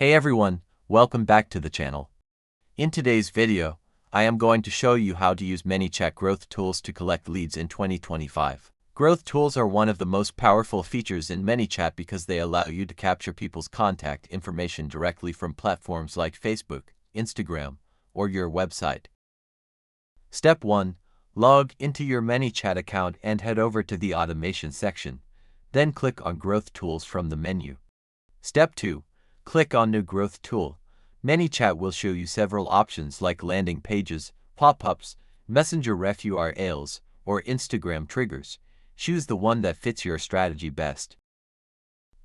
Hey everyone, welcome back to the channel. In today's video, I am going to show you how to use ManyChat Growth Tools to collect leads in 2025. Growth Tools are one of the most powerful features in ManyChat because they allow you to capture people's contact information directly from platforms like Facebook, Instagram, or your website. Step 1. Log into your ManyChat account and head over to the Automation section. Then click on Growth Tools from the menu. Step 2. Click on New Growth Tool. ManyChat will show you several options like landing pages, pop-ups, messenger ref URLs, or Instagram triggers. Choose the one that fits your strategy best.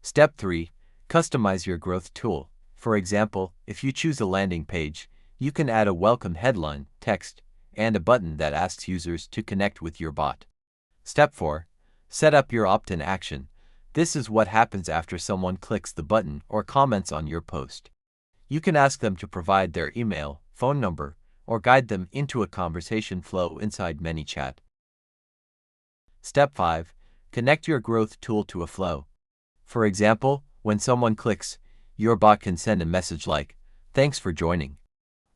Step 3. Customize your growth tool. For example, if you choose a landing page, you can add a welcome headline, text, and a button that asks users to connect with your bot. Step 4. Set up your opt-in action. This is what happens after someone clicks the button or comments on your post. You can ask them to provide their email, phone number, or guide them into a conversation flow inside ManyChat. Step 5. Connect your growth tool to a flow. For example, when someone clicks, your bot can send a message like, "Thanks for joining.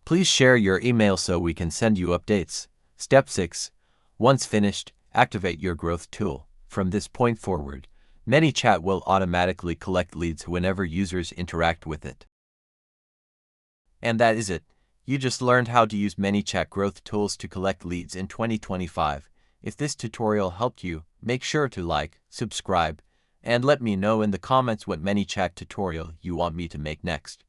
Please share your email so we can send you updates." Step 6. Once finished, activate your growth tool. From this point forward, ManyChat will automatically collect leads whenever users interact with it. And that is it. You just learned how to use ManyChat Growth Tools to collect leads in 2025. If this tutorial helped you, make sure to like, subscribe, and let me know in the comments what ManyChat tutorial you want me to make next.